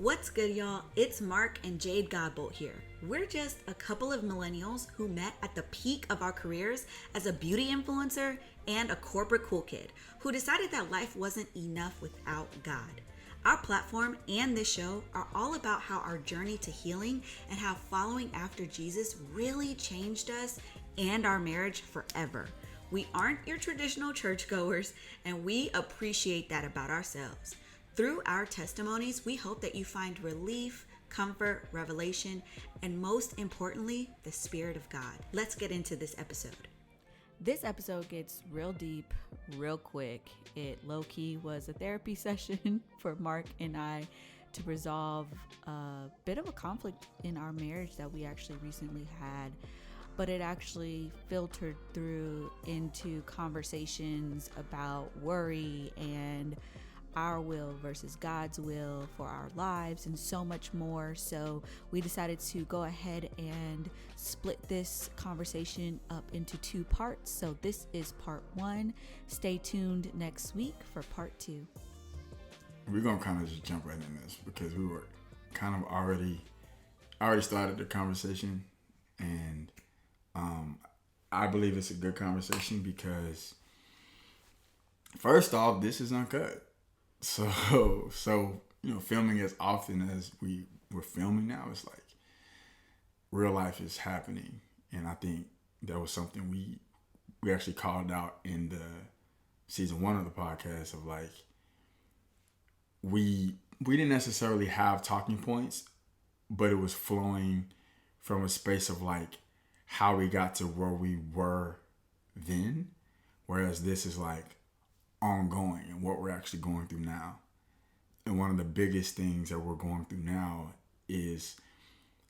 What's good, y'all? It's Mark and Jade Godbolt here. We're just a couple of millennials who met at the peak of our careers as a beauty influencer and a corporate cool kid who decided that life wasn't enough without God. Our platform and this show are all about how our journey to healing and how following after Jesus really changed us and our marriage forever. We aren't your traditional churchgoers, and we appreciate that about ourselves. Through our testimonies, we hope that you find relief, comfort, revelation, and most importantly, the Spirit of God. Let's get into this episode. This episode gets real deep, real quick. It low-key was a therapy session for Mark and I to resolve a bit of a conflict in our marriage that we actually recently had. But it actually filtered through into conversations about worry and our will versus God's will for our lives and so much more. So we decided to go ahead and split this conversation up into 2 parts. So this is part 1. Stay tuned next week for part 2. We're going to kind of just jump right in this because we were kind of already started the conversation, and I believe it's a good conversation because first off, this is Uncut. So filming as often as we're filming now, it's like real life is happening. And I think that was something we actually called out in the season 1 of the podcast of like, we didn't necessarily have talking points, but it was flowing from a space of like how we got to where we were then. Whereas this is like ongoing and what we're actually going through now. And one of the biggest things that we're going through now is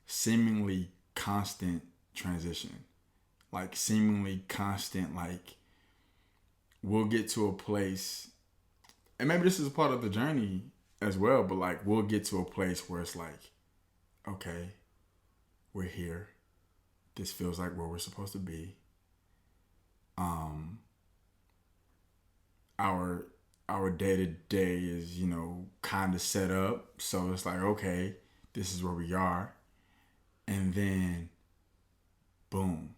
seemingly constant transition. Like seemingly constant, like we'll get to a place, and maybe this is a part of the journey as well, but like we'll get to a place where it's like, okay, we're here. This feels like where we're supposed to be. Our day-to-day is, kind of set up. So it's like, okay, this is where we are. And then, boom.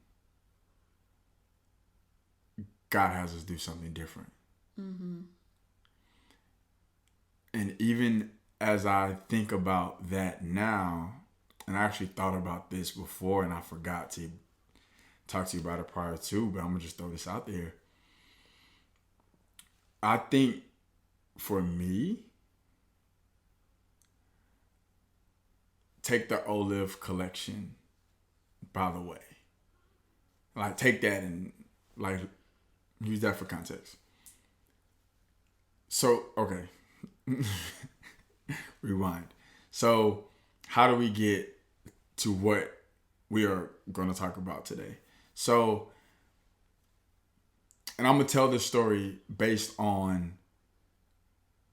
God has us do something different. Mm-hmm. And even as I think about that now, and I actually thought about this before and I forgot to talk to you about it prior to, but I'm going to just throw this out there. I think for me, take the Olive collection, by the way. Like take that and like use that for context. So, okay. Rewind. So how do we get to what we are going to talk about today? So, and I'm going to tell this story based on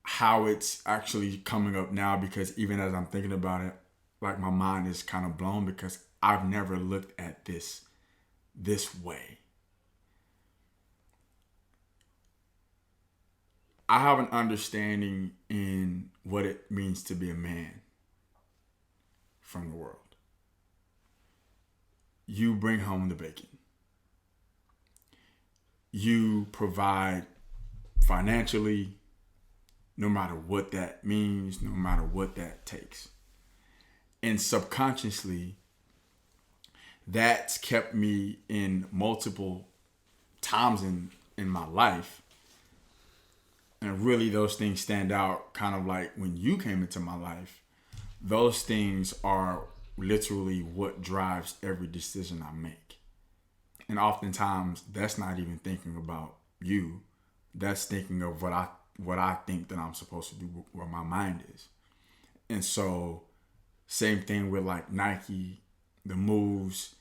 how it's actually coming up now, because even as I'm thinking about it, like my mind is kind of blown because I've never looked at this way. I have an understanding in what it means to be a man from the world. You bring home the bacon. You provide financially, no matter what that means, no matter what that takes. And subconsciously, that's kept me in multiple times in my life. And really those things stand out kind of like when you came into my life. Those things are literally what drives every decision I make. And oftentimes that's not even thinking about you. That's thinking of what I think that I'm supposed to do, where my mind is. And so same thing with like Nike, the moves,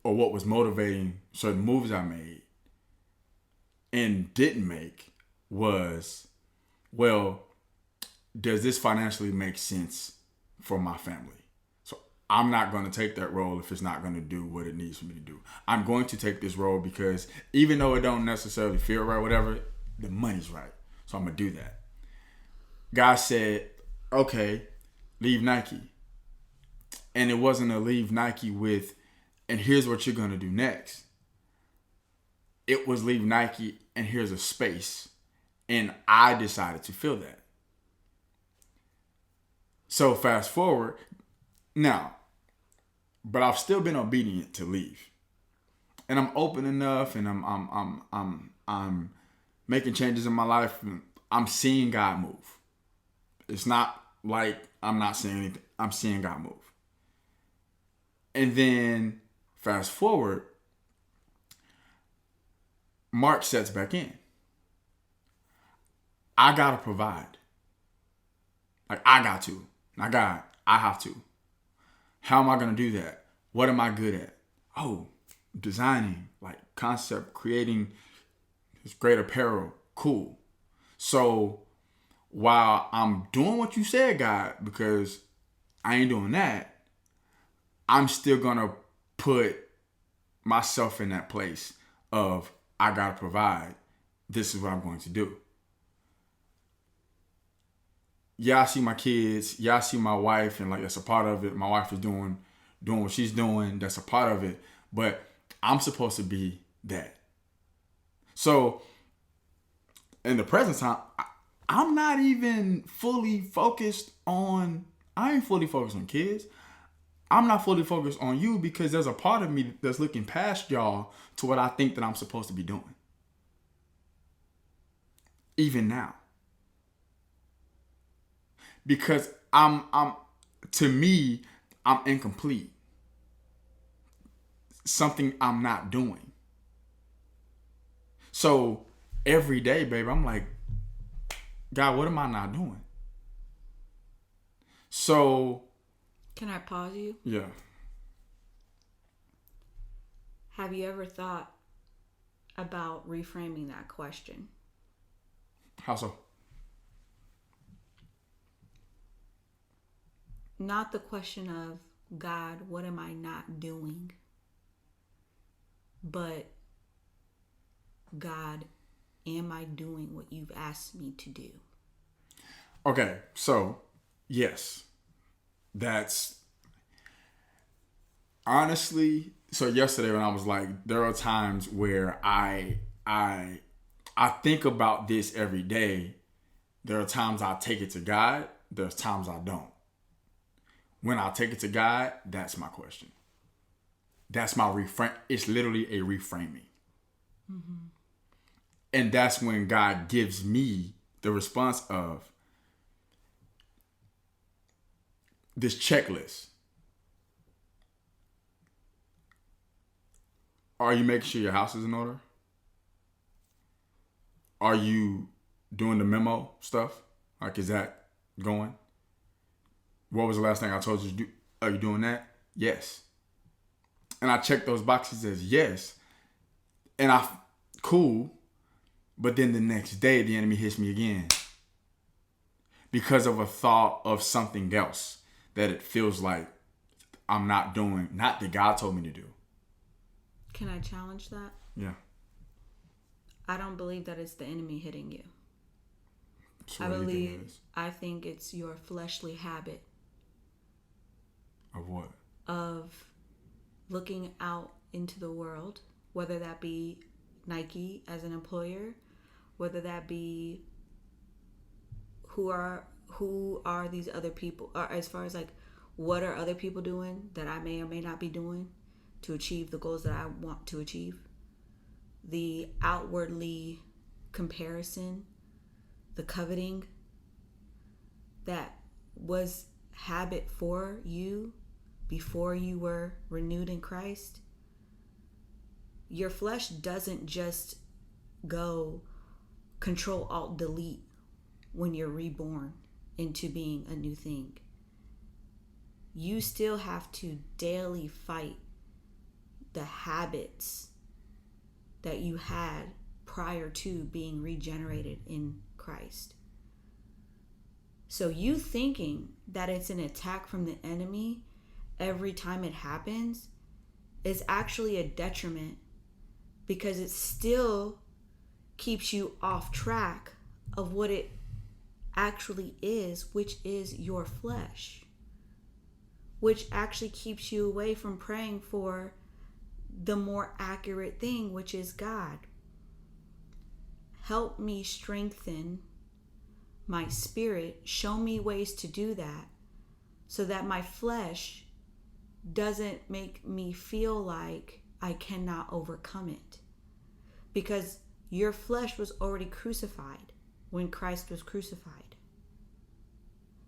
or what was motivating certain moves I made and didn't make was, well, does this financially make sense for my family? So I'm not going to take that role if it's not going to do what it needs for me to do. I'm going to take this role because even though it don't necessarily feel right, whatever, the money's right. So I'm going to do that. God said, okay, leave Nike. And it wasn't a leave Nike with, and here's what you're going to do next. It was leave Nike and here's a space. And I decided to fill that. So fast forward now, but I've still been obedient to leave. And I'm open enough, and I'm making changes in my life. And I'm seeing God move. It's not like I'm not seeing anything. I'm seeing God move. And then fast forward, Mark sets back in. I gotta provide. Like, I got to. Not God, I have to. How am I gonna do that? What am I good at? Oh, designing, like concept, creating this great apparel. Cool. So while I'm doing what you said, God, because I ain't doing that, I'm still gonna put myself in that place of I gotta provide. This is what I'm going to do. Yeah, I see my kids. Yeah, I see my wife, and like that's a part of it. My wife is doing what she's doing. That's a part of it. But I'm supposed to be that. So in the present time, I'm not even fully focused on. I ain't fully focused on kids. I'm not fully focused on you because there's a part of me that's looking past y'all to what I think that I'm supposed to be doing. Even now. Because I'm to me, I'm incomplete. Something I'm not doing. So every day, baby, I'm like, God, what am I not doing? So Can I pause you? yeah. Have you ever thought about reframing that question? How so? Not the question of, God, what am I not doing? But, God, am I doing what you've asked me to do? Okay, so yes. That's honestly, so yesterday when I was like, there are times where I think about this every day. There are times I take it to God. There's times I don't. When I take it to God, that's my question. That's my reframe. It's literally a reframing. Mm-hmm. And that's when God gives me the response of this checklist. Are you making sure your house is in order? Are you doing the memo stuff? Like, is that going? What was the last thing I told you to do? Are you doing that? Yes. And I checked those boxes as yes. And cool. But then the next day, the enemy hits me again. Because of a thought of something else that it feels like I'm not doing, not that God told me to do. Can I challenge that? Yeah. I don't believe that it's the enemy hitting you. So I think it's your fleshly habit. Of what? Of looking out into the world, whether that be Nike as an employer, whether that be who are these other people, or as far as like what are other people doing that I may or may not be doing to achieve the goals that I want to achieve. The outwardly comparison, the coveting that was habit for you before you were renewed in Christ. Your flesh doesn't just go Control Alt Delete when you're reborn into being a new thing. You still have to daily fight the habits that you had prior to being regenerated in Christ. So you thinking that it's an attack from the enemy every time it happens is actually a detriment, because it still keeps you off track of what it actually is, which is your flesh, which actually keeps you away from praying for the more accurate thing, which is God. Help me strengthen my spirit. Show me ways to do that so that my flesh doesn't make me feel like I cannot overcome it. Because your flesh was already crucified when Christ was crucified.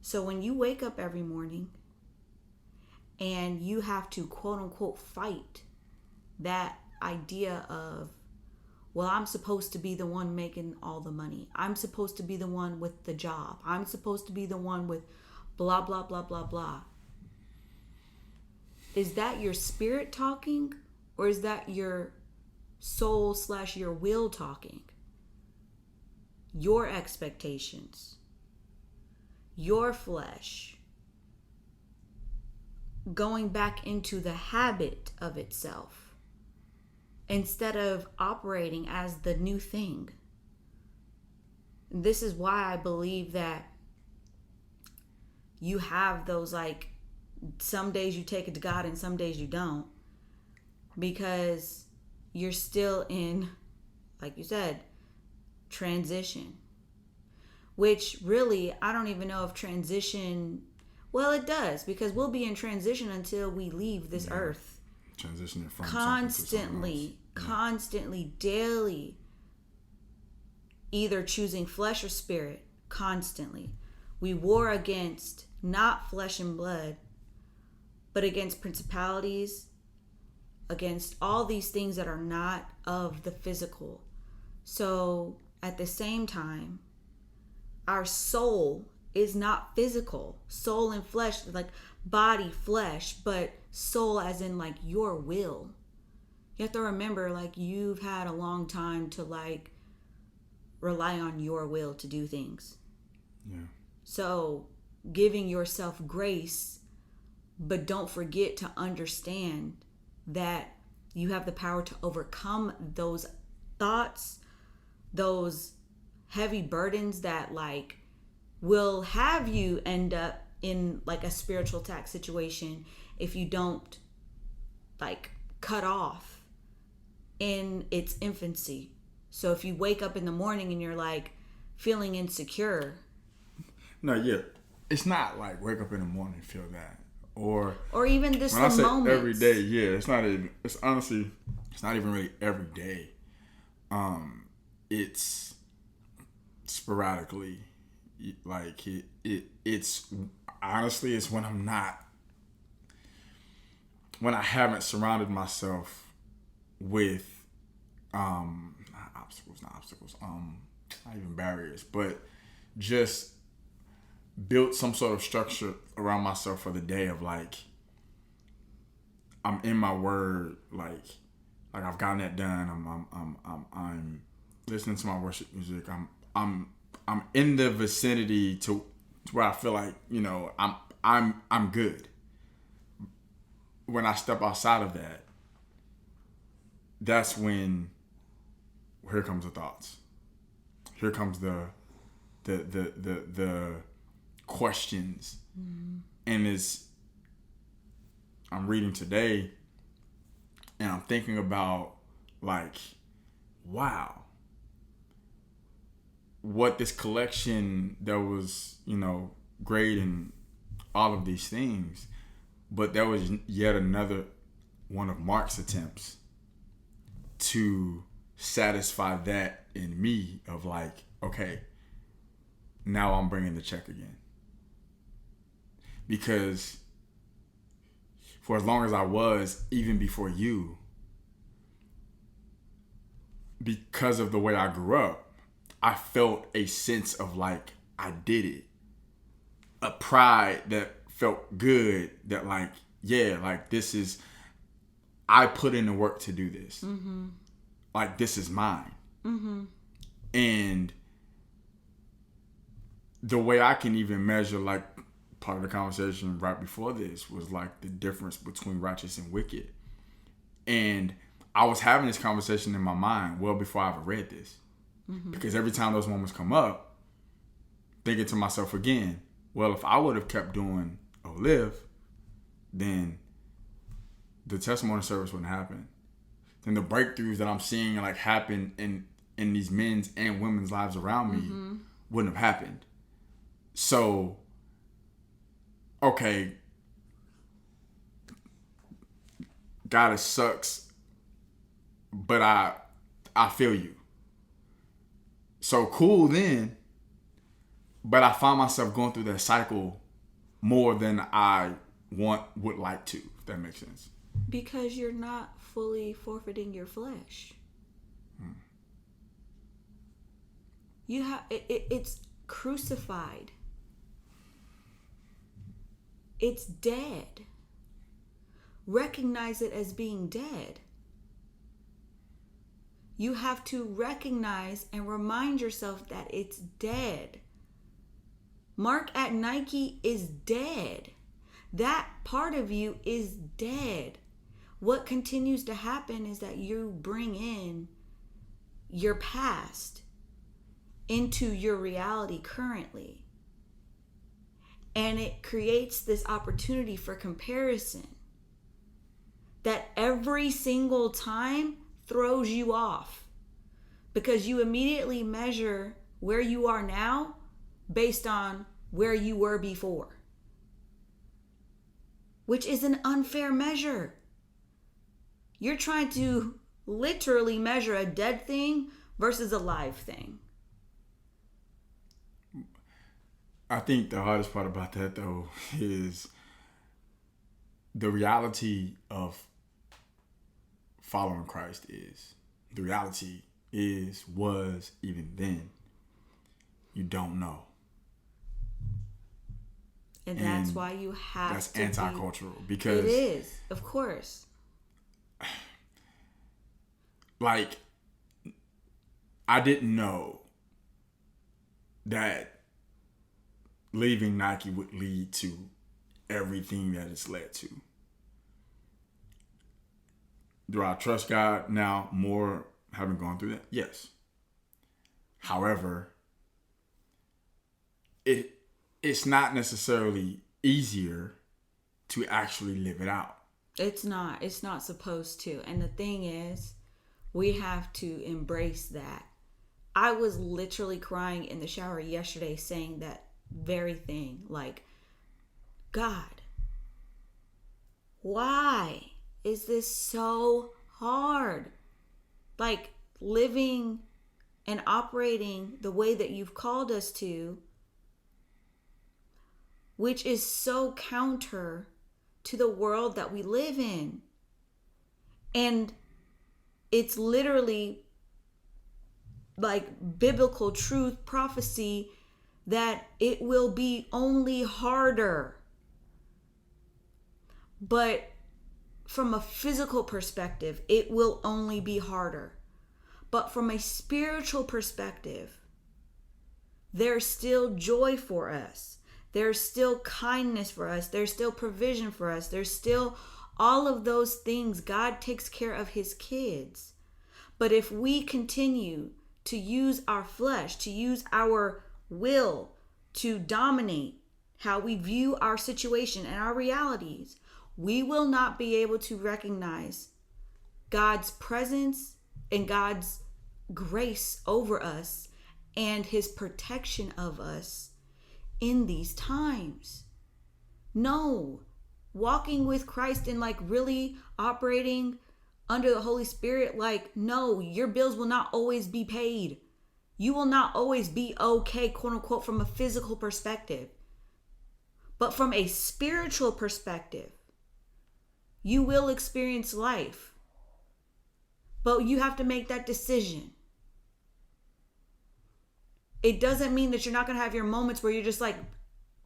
So when you wake up every morning and you have to quote unquote fight that idea of, well, I'm supposed to be the one making all the money. I'm supposed to be the one with the job. I'm supposed to be the one with blah, blah, blah, blah, blah. Is that your spirit talking, or is that your soul / your will talking? Your expectations, your flesh, going back into the habit of itself instead of operating as the new thing. This is why I believe that you have those, like, some days you take it to God and some days you don't, because you're still in, like you said, transition. Which really, I don't even know if transition, well, it does, because we'll be in transition until we leave this earth. Transitioning from constantly, daily, either choosing flesh or spirit, constantly. We war against not flesh and blood, but against principalities, against all these things that are not of the physical. So at the same time, our soul is not physical. Soul and flesh, like body, flesh, but soul as in like your will. You have to remember, like, you've had a long time to like rely on your will to do things. Yeah. So giving yourself grace, but don't forget to understand that you have the power to overcome those thoughts, those heavy burdens that like will have you end up in like a spiritual attack situation if you don't like cut off in its infancy. So if you wake up in the morning and you're like feeling insecure. No, yeah. It's not like wake up in the morning and feel that. Or even this when I say moments. every day, yeah, it's not even, it's honestly, it's not even really every day. It's sporadically, like it's honestly, it's when I haven't surrounded myself with not even barriers, but just built some sort of structure around myself for the day of like, I'm in my word, like I've gotten that done. I'm listening to my worship music. I'm in the vicinity to where I feel like, you know, I'm good. When I step outside of that, that's when here comes the thoughts. Here comes the questions. Mm-hmm. And I'm reading today and I'm thinking about like, wow, what this collection that was, you know, great and all of these things, but that was yet another one of Mark's attempts to satisfy that in me of like, okay, now I'm bringing the check again. Because for as long as I was, even before you, because of the way I grew up, I felt a sense of like, I did it. A pride that felt good, that like, yeah, like this is, I put in the work to do this. Mm-hmm. Like this is mine. Mm-hmm. And the way I can even measure, like part of the conversation right before this was like the difference between righteous and wicked. And I was having this conversation in my mind well before I ever read this. Mm-hmm. Because every time those moments come up, thinking to myself again, well, if I would have kept doing Live, then the testimony service wouldn't happen. Then the breakthroughs that I'm seeing like happen in these men's and women's lives around me wouldn't have happened. So, okay, God, it sucks, but I feel you. So cool then, but I find myself going through that cycle more than I would like to, if that makes sense. Because you're not fully forfeiting your flesh. You have it's crucified. It's dead. Recognize it as being dead. You have to recognize and remind yourself that it's dead. Mark at Nike is dead. That part of you is dead. What continues to happen is that you bring in your past into your reality currently. And it creates this opportunity for comparison that every single time throws you off, because you immediately measure where you are now based on where you were before, which is an unfair measure. You're trying to literally measure a dead thing versus a live thing. I think the hardest part about that, though, is the reality of following Christ was even then, you don't know. And that's why you have that's to anti-cultural, because it is, of course. Like, I didn't know that leaving Nike would lead to everything that it's led to. Do I trust God now more having gone through that? Yes. However, it's not necessarily easier to actually live it out. It's not. It's not supposed to. And the thing is, we have to embrace that. I was literally crying in the shower yesterday saying that very thing. Like, God, why is this so hard? Like, living and operating the way that you've called us to, which is so counter to the world that we live in. And it's literally like biblical truth, prophecy, that it will be only harder. But from a physical perspective, it will only be harder. But from a spiritual perspective, there's still joy for us. There's still kindness for us. There's still provision for us. There's still all of those things. God takes care of his kids. But if we continue to use our flesh, to use our will to dominate how we view our situation and our realities, we will not be able to recognize God's presence and God's grace over us and his protection of us in these times. No, walking with Christ and like really operating under the Holy Spirit, like, no, your bills will not always be paid. You will not always be okay, quote unquote, from a physical perspective. But from a spiritual perspective, you will experience life. But you have to make that decision. It doesn't mean that you're not going to have your moments where you're just like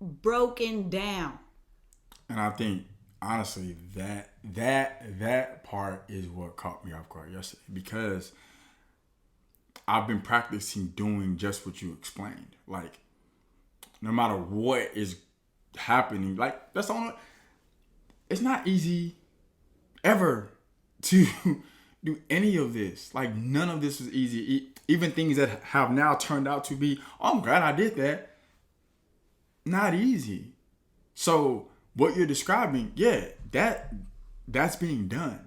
broken down. And I think, honestly, that part is what caught me off guard yesterday, because I've been practicing doing just what you explained. Like, no matter what is happening, like, that's the only, it's not easy ever to do any of this. Like, none of this was easy. Even things that have now turned out to be, oh, I'm glad I did that. not easy. So what you're describing, yeah, that's being done.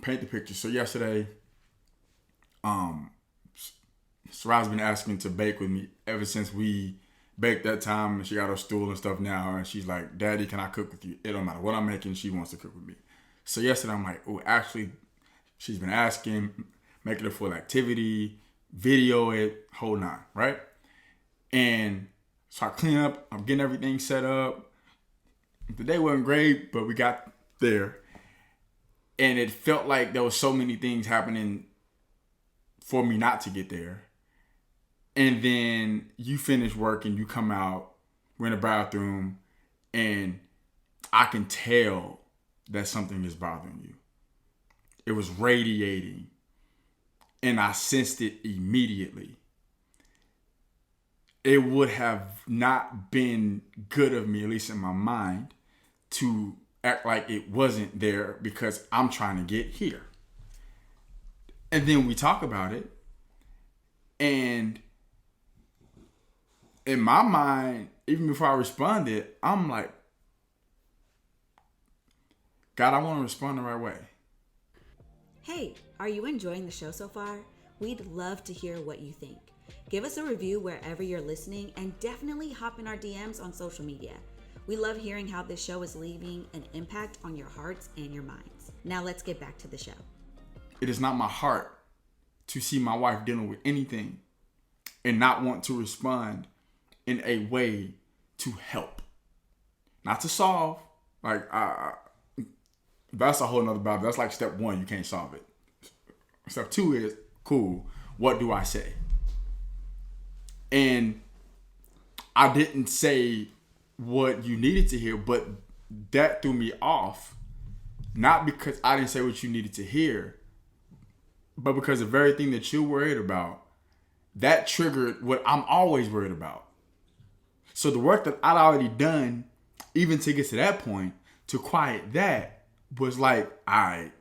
Paint the picture. So yesterday, Sarah's been asking to bake with me ever since we baked that time, and she got her stool and stuff now, and she's like, Daddy, can I cook with you? It don't matter what I'm making, she wants to cook with me. So yesterday I'm like, oh, actually, she's been asking, making a full activity, video it, whole nine, right? And so I clean up, I'm getting everything set up. The day wasn't great, but we got there. And it felt like there was so many things happening for me not to get there. And then you finish work and you come out, we're in the bathroom, and I can tell that something is bothering you. It was radiating, and I sensed it immediately. It would have not been good of me, at least in my mind, to act like it wasn't there because I'm trying to get here. And then we talk about it, and in my mind, even before I responded, I'm like, God, I want to respond the right way. Hey, are you enjoying the show so far? We'd love to hear what you think. Give us a review wherever you're listening, and definitely hop in our DMs on social media. We love hearing how this show is leaving an impact on your hearts and your minds. Now let's get back to the show. It is not my heart to see my wife dealing with anything and not want to respond in a way to help, not to solve. Like, that's a whole nother battle. That's like step one. You can't solve it. Step two is, cool, what do I say? And I didn't say what you needed to hear, but that threw me off. Not because I didn't say what you needed to hear, but because the very thing that you're worried about, that triggered what I'm always worried about. So the work that I'd already done, even to get to that point, to quiet that, was like, all right,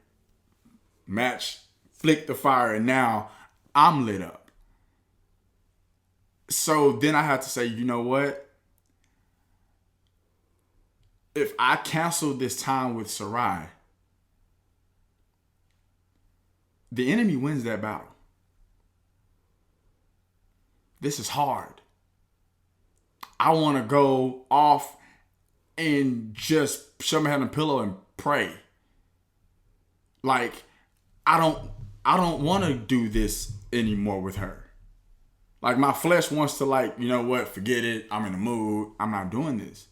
match, flick the fire, and now I'm lit up. So then I had to say, you know what? If I cancel this time with Sarai, the enemy wins that battle. This is hard. I want to go off and just shove my head on a pillow and pray. Like, I don't want to do this anymore with her. Like, my flesh wants to, like, you know what, forget it. I'm in the mood. I'm not doing this.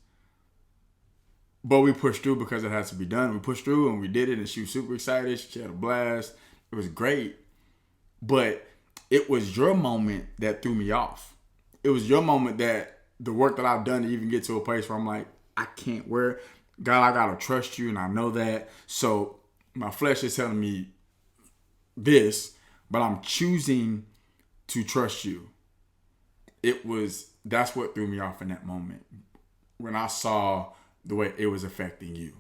But we pushed through because it has to be done. We pushed through and we did it, and she was super excited. She had a blast. It was great. But it was your moment that threw me off. It was your moment that the work that I've done to even get to a place where I'm like, I can't wear. God, I gotta trust you, and I know that. So my flesh is telling me this, but I'm choosing to trust you. That's what threw me off in that moment, when I saw the way it was affecting you.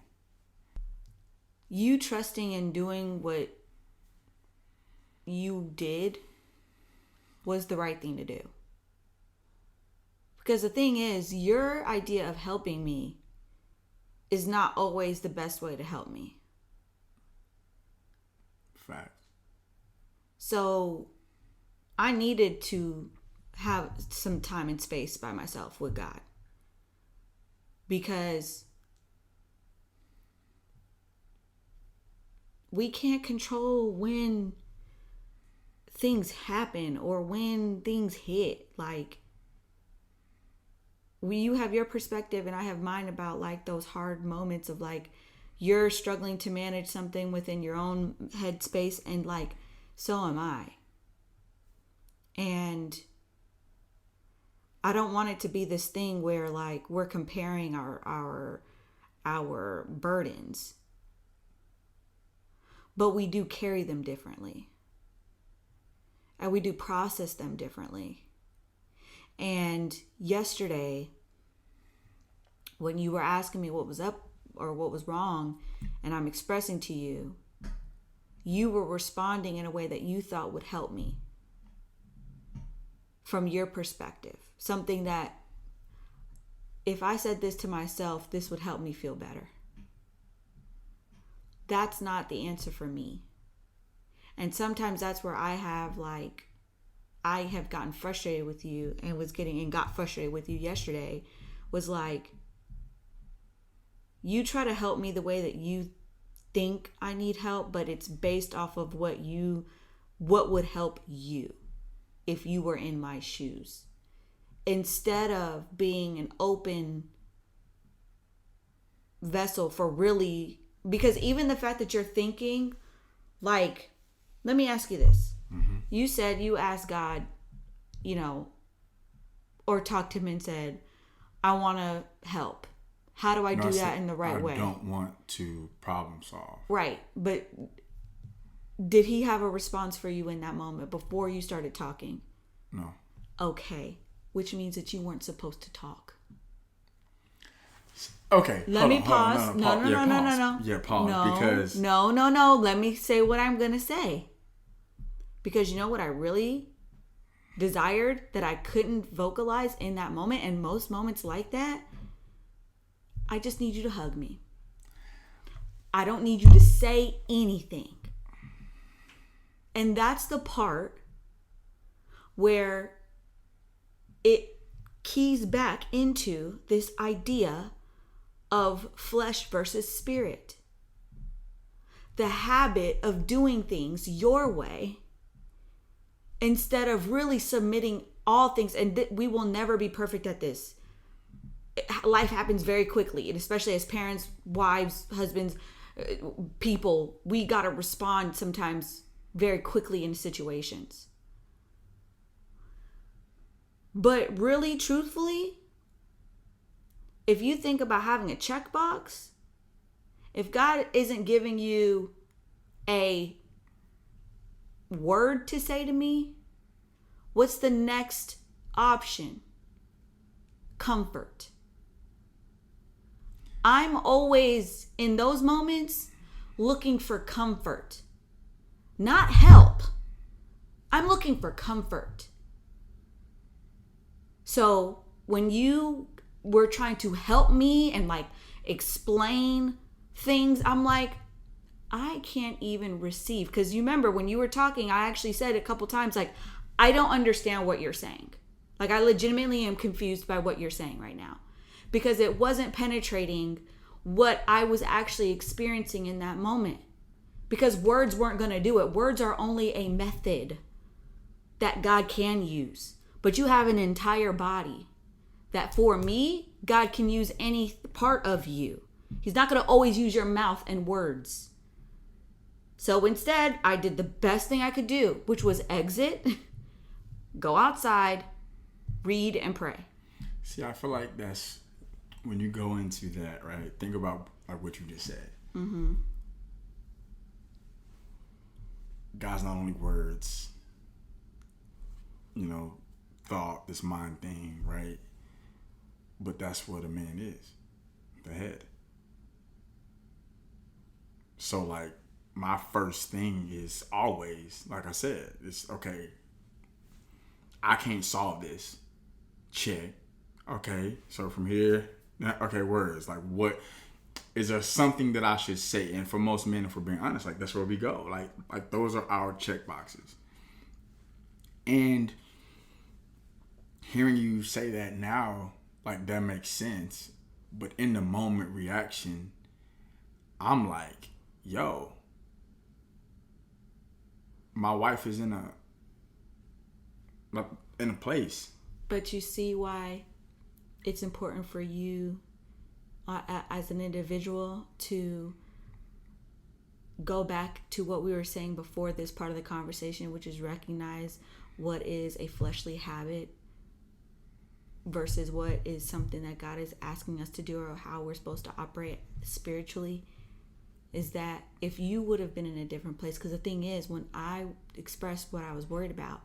You trusting and doing what you did was the right thing to do. Because the thing is, your idea of helping me is not always the best way to help me. Facts. So I needed to have some time and space by myself with God. Because we can't control when things happen or when things hit. Like, you have your perspective and I have mine about like those hard moments of like you're struggling to manage something within your own headspace, and like so am I. And I don't want it to be this thing where like we're comparing our burdens, but we do carry them differently, and we do process them differently. And yesterday, when you were asking me what was up or what was wrong, and I'm expressing to you, you were responding in a way that you thought would help me from your perspective. Something that if I said this to myself, this would help me feel better. That's not the answer for me. And sometimes that's where I have gotten frustrated with you and got frustrated with you yesterday, was like, you try to help me the way that you think I need help, but it's based off of what would help you if you were in my shoes. Instead of being an open vessel for really, because even the fact that you're thinking, like, let me ask you this. Mm-hmm. You said you asked God, or talked to him and said, I want to help. How do I do that in the right way? I don't want to problem solve. Right. But did he have a response for you in that moment before you started talking? No. Okay. Which means that you weren't supposed to talk. Okay. Let me pause. No. Yeah, pause. Because... No. Let me say what I'm going to say. Because you know what I really desired that I couldn't vocalize in that moment, and most moments like that, I just need you to hug me. I don't need you to say anything. And that's the part where it keys back into this idea of flesh versus spirit. The habit of doing things your way instead of really submitting all things. And we will never be perfect at this. Life happens very quickly, and especially as parents, wives, husbands, people, we got to respond sometimes very quickly in situations. But really, truthfully, if you think about having a checkbox, if God isn't giving you a word to say to me, what's the next option? Comfort. I'm always, in those moments, looking for comfort. Not help. I'm looking for comfort. So when you were trying to help me and explain things, I'm like, I can't even receive. Because you remember when you were talking, I actually said a couple times, I don't understand what you're saying. I legitimately am confused by what you're saying right now. Because it wasn't penetrating what I was actually experiencing in that moment. Because words weren't going to do it. Words are only a method that God can use. But you have an entire body that, for me, God can use any part of you. He's not going to always use your mouth and words. So instead, I did the best thing I could do, which was exit, go outside, read, and pray. See, I feel like that's when you go into that, right? Think about what you just said. Mm-hmm. God's not only words, thought, this mind thing, right? But that's what a man is, the head. So my first thing is always, like I said, it's okay, I can't solve this. Check. Okay, so from here, okay, words. What is there something that I should say? And for most men, if we're being honest, that's where we go. Like those are our check boxes. And hearing you say that now, that makes sense. But in the moment reaction, I'm like, yo, my wife is in a place. But you see why it's important for you as an individual to go back to what we were saying before this part of the conversation, which is recognize what is a fleshly habit versus what is something that God is asking us to do, or how we're supposed to operate spiritually. Is that if you would have been in a different place, because the thing is, when I expressed what I was worried about,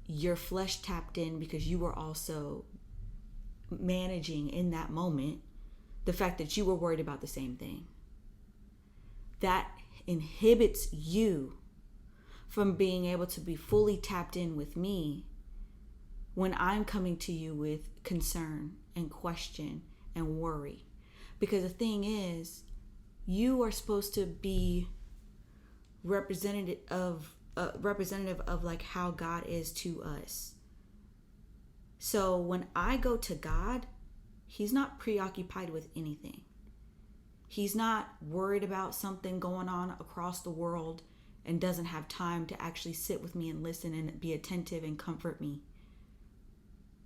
your flesh tapped in because you were also managing in that moment the fact that you were worried about the same thing. That inhibits you from being able to be fully tapped in with me when I'm coming to you with concern and question and worry. Because the thing is, you are supposed to be representative of like how God is to us. So when I go to God, he's not preoccupied with anything. He's not worried about something going on across the world and doesn't have time to actually sit with me and listen and be attentive and comfort me.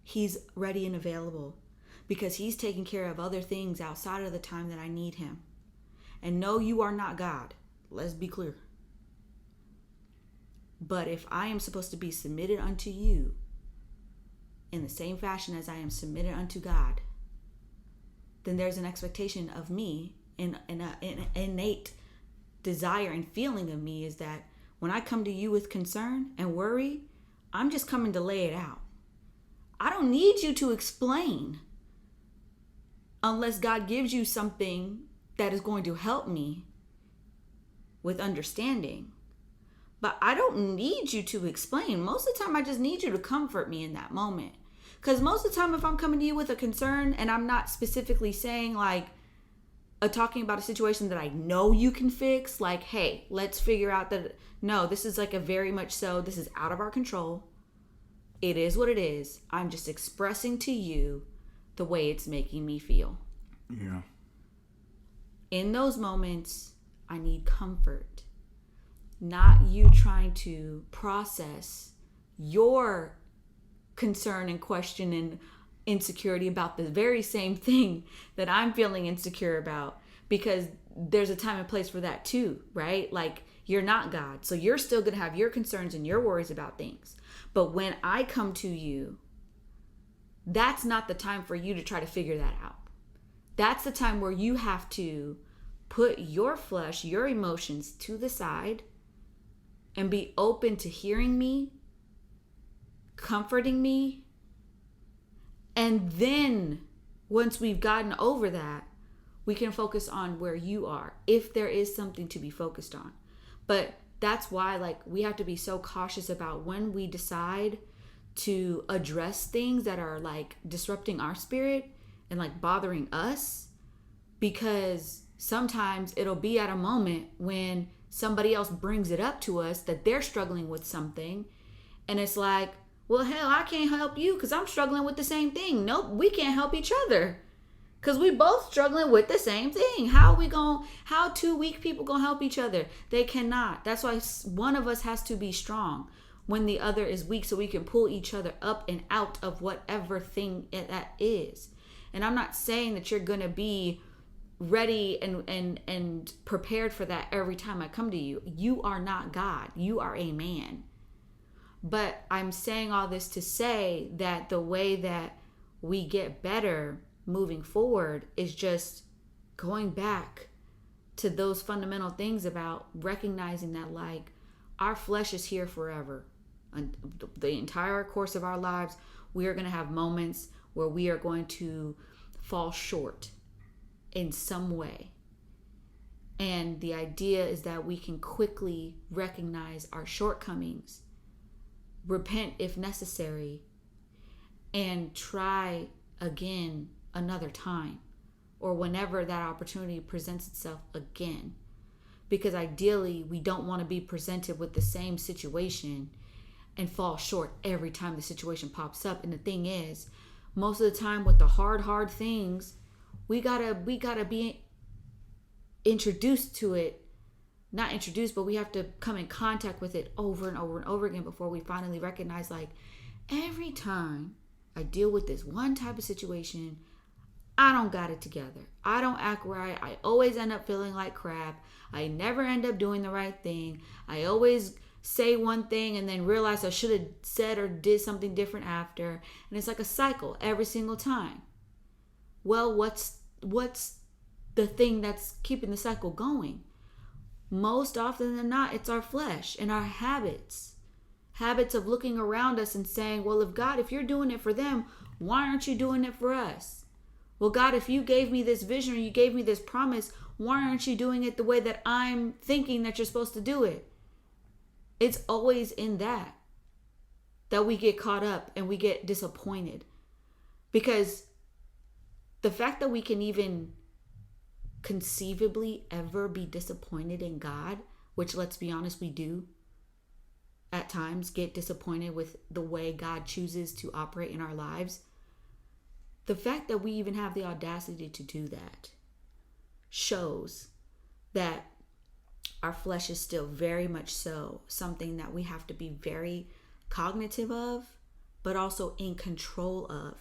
He's ready and available because he's taking care of other things outside of the time that I need him. And no, you are not God. Let's be clear. But if I am supposed to be submitted unto you in the same fashion as I am submitted unto God, then there's an expectation of me and an innate desire and feeling of me is that when I come to you with concern and worry, I'm just coming to lay it out. I don't need you to explain unless God gives you something that is going to help me with understanding. But I don't need you to explain. Most of the time, I just need you to comfort me in that moment. Because most of the time, if I'm coming to you with a concern and I'm not specifically saying like, talking about a situation that I know you can fix, like, hey, let's figure out that, no, this is like a very much so, this is out of our control. It is what it is. I'm just expressing to you the way it's making me feel. Yeah. In those moments, I need comfort. Not you trying to process your concern and question and insecurity about the very same thing that I'm feeling insecure about, because there's a time and place for that too, right? Like, you're not God, so you're still gonna have your concerns and your worries about things. But when I come to you, that's not the time for you to try to figure that out. That's the time where you have to put your flesh, your emotions to the side and be open to hearing me, comforting me. And then once we've gotten over that, we can focus on where you are, if there is something to be focused on. But that's why, like, we have to be so cautious about when we decide to address things that are like disrupting our spirit and like bothering us, because sometimes it'll be at a moment when somebody else brings it up to us that they're struggling with something, and it's like, well, hell, I can't help you because I'm struggling with the same thing. Nope, we can't help each other because we both struggling with the same thing. How two weak people gonna help each other? They cannot. That's why one of us has to be strong when the other is weak, so we can pull each other up and out of whatever thing that is. And I'm not saying that you're gonna be ready and prepared for that every time I come to you. You are not God. You are a man. But I'm saying all this to say that the way that we get better moving forward is just going back to those fundamental things about recognizing that, like, our flesh is here forever. And the entire course of our lives, we are going to have moments where we are going to fall short in some way. And the idea is that we can quickly recognize our shortcomings, repent if necessary, and try again another time, or whenever that opportunity presents itself again. Because ideally, we don't want to be presented with the same situation and fall short every time the situation pops up. And the thing is, most of the time with the hard things, we gotta be introduced to it. Not introduced, but we have to come in contact with it over and over and over again before we finally recognize, like, every time I deal with this one type of situation, I don't got it together. I don't act right. I always end up feeling like crap. I never end up doing the right thing. I always say one thing and then realize I should have said or did something different after. And it's like a cycle every single time. Well, what's the thing that's keeping the cycle going? Most often than not, it's our flesh and our habits of looking around us and saying, well, if you're doing it for them, why aren't you doing it for us? Well, God, if you gave me this vision or you gave me this promise, why aren't you doing it the way that I'm thinking that you're supposed to do it? It's always in that. that we get caught up and we get disappointed. Because the fact that we can even conceivably ever be disappointed in God, which, let's be honest, we do at times get disappointed with the way God chooses to operate in our lives. The fact that we even have the audacity to do that shows that our flesh is still very much so something that we have to be very cognitive of, but also in control of.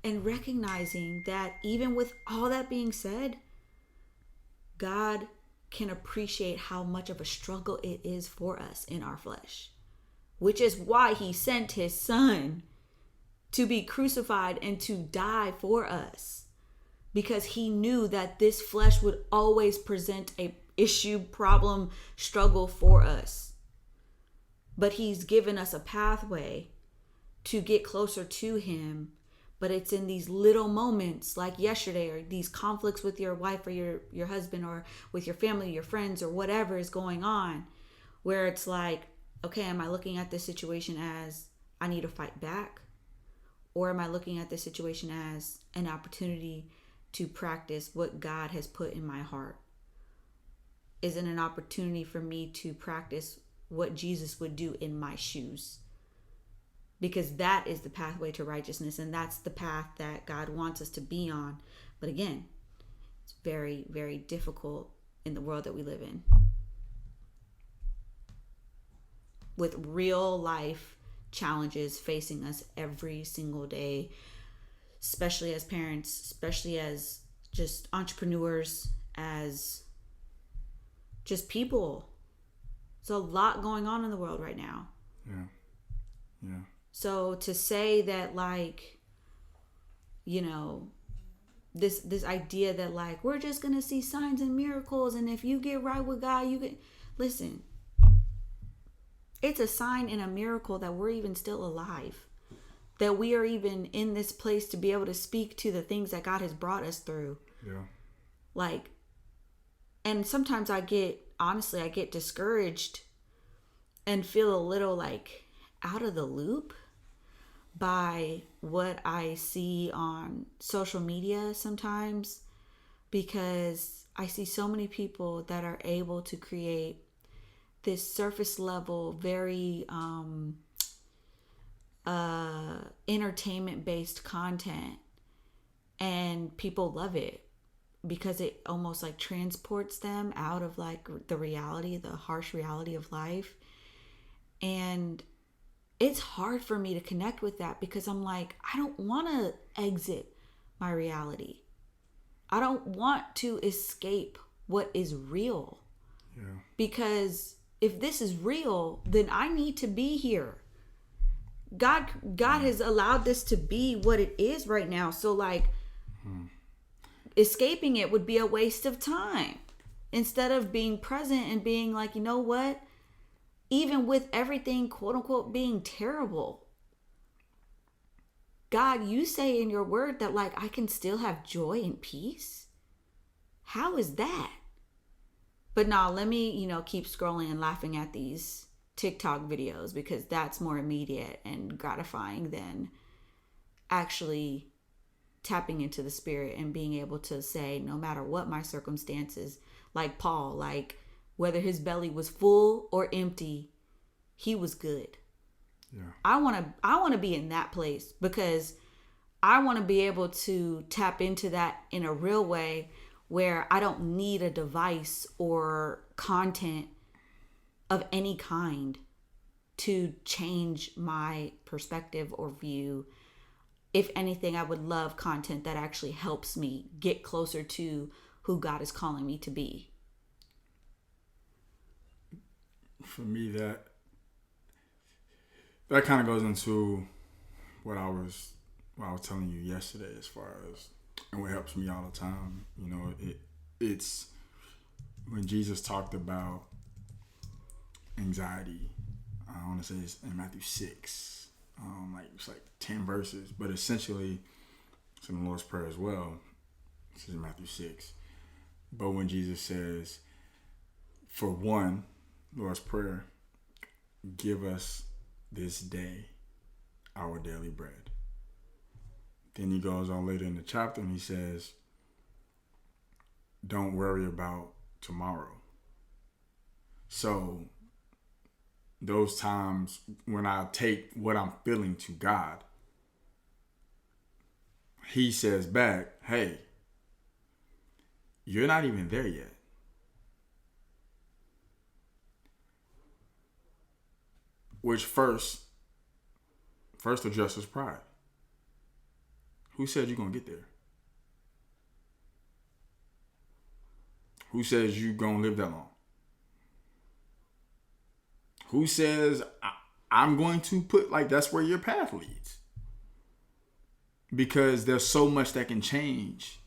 And recognizing that even with all that being said, God can appreciate how much of a struggle it is for us in our flesh, which is why he sent his son to be crucified and to die for us, because he knew that this flesh would always present a issue, problem, struggle for us. But he's given us a pathway to get closer to him. But it's in these little moments like yesterday, or these conflicts with your wife or your husband, or with your family, your friends, or whatever is going on, where it's like, okay, am I looking at this situation as I need to fight back? Or am I looking at this situation as an opportunity to practice what God has put in my heart? Is it an opportunity for me to practice what Jesus would do in my shoes? Because that is the pathway to righteousness, and that's the path that God wants us to be on. But again, it's very, very difficult in the world that we live in, with real life challenges facing us every single day, especially as parents, especially as just entrepreneurs, as just people. There's a lot going on in the world right now. Yeah. So to say that, like, you know, this idea that like we're just gonna see signs and miracles, and if you get right with God, you can listen. It's a sign and a miracle that we're even still alive, that we are even in this place to be able to speak to the things that God has brought us through. Yeah. Like, and sometimes I get discouraged and feel a little like out of the loop by what I see on social media sometimes, because I see so many people that are able to create this surface level, very entertainment based content, and people love it because it almost like transports them out of like the reality, the harsh reality of life. And it's hard for me to connect with that, because I'm like, I don't want to exit my reality. I don't want to escape what is real. Yeah. Because if this is real, then I need to be here. God has allowed this to be what it is right now. So like escaping it would be a waste of time, instead of being present and being like, you know what? Even with everything, quote unquote, being terrible, God, you say in your word that like I can still have joy and peace. How is that? But no, let me, keep scrolling and laughing at these TikTok videos, because that's more immediate and gratifying than actually tapping into the spirit and being able to say, no matter what my circumstances, like Paul, like whether his belly was full or empty, he was good. Yeah. I want to be in that place, because I want to be able to tap into that in a real way, where I don't need a device or content of any kind to change my perspective or view. If anything, I would love content that actually helps me get closer to who God is calling me to be. For me, that kind of goes into what I was telling you yesterday, as far as, and what helps me all the time. It's when Jesus talked about anxiety. I want to say it's in Matthew 6. It's like 10 verses, but essentially it's in the Lord's Prayer as well. This is Matthew 6. But when Jesus says, for one, Lord's Prayer, give us this day our daily bread. Then he goes on later in the chapter and he says, don't worry about tomorrow. So those times when I take what I'm feeling to God, he says back, hey, you're not even there yet. Which first addresses pride. Who said you're going to get there? Who says you're going to live that long? Who says I'm going to put, like, that's where your path leads? Because there's so much that can change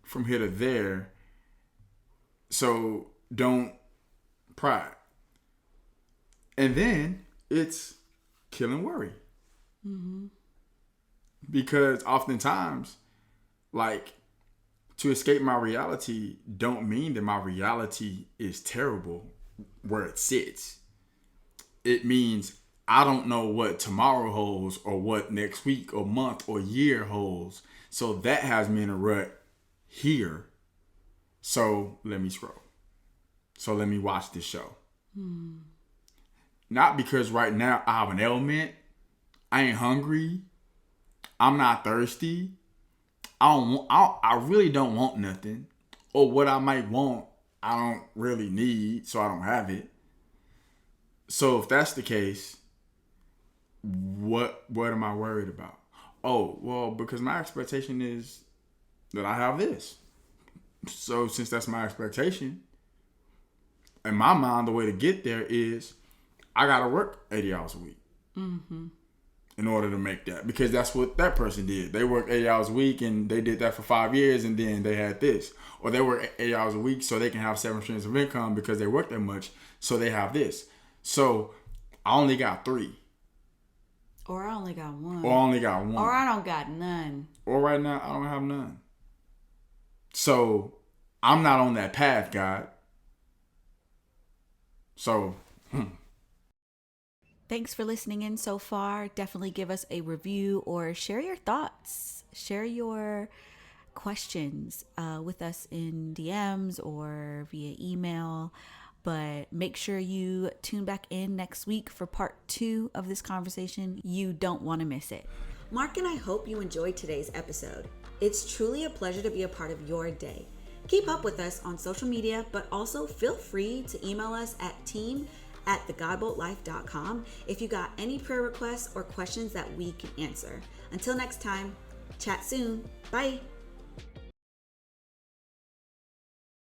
from here to there. So don't pride. And then it's killing worry. Mm-hmm. Because oftentimes, like, to escape my reality don't mean that my reality is terrible where it sits. It means I don't know what tomorrow holds or what next week or month or year holds. So that has me in a rut here. So let me scroll. So let me watch this show. Not because right now I have an ailment. I ain't hungry. I'm not thirsty. I really don't want nothing. Or what I might want, I don't really need, so I don't have it. So if that's the case, what am I worried about? Oh, well, because my expectation is that I have this. So since that's my expectation, in my mind, the way to get there is I got to work 80 hours a week. Mm-hmm. In order to make that. Because that's what that person did. They worked 80 hours a week and they did that for 5 years and then they had this. Or they work 80 hours a week so they can have 7 streams of income because they work that much. So they have this. So I only got 3. Or I only got 1. Or I only got 1. Or I don't got none. Or right now I don't have none. So I'm not on that path, God. So, Thanks for listening in so far. Definitely give us a review or share your thoughts. Share your questions with us in DMs or via email. But make sure you tune back in next week for part 2 of this conversation. You don't want to miss it. Mark and I hope you enjoyed today's episode. It's truly a pleasure to be a part of your day. Keep up with us on social media, but also feel free to email us at team@thegodboltlife.com if you got any prayer requests or questions that we can answer. Until next time, chat soon. Bye.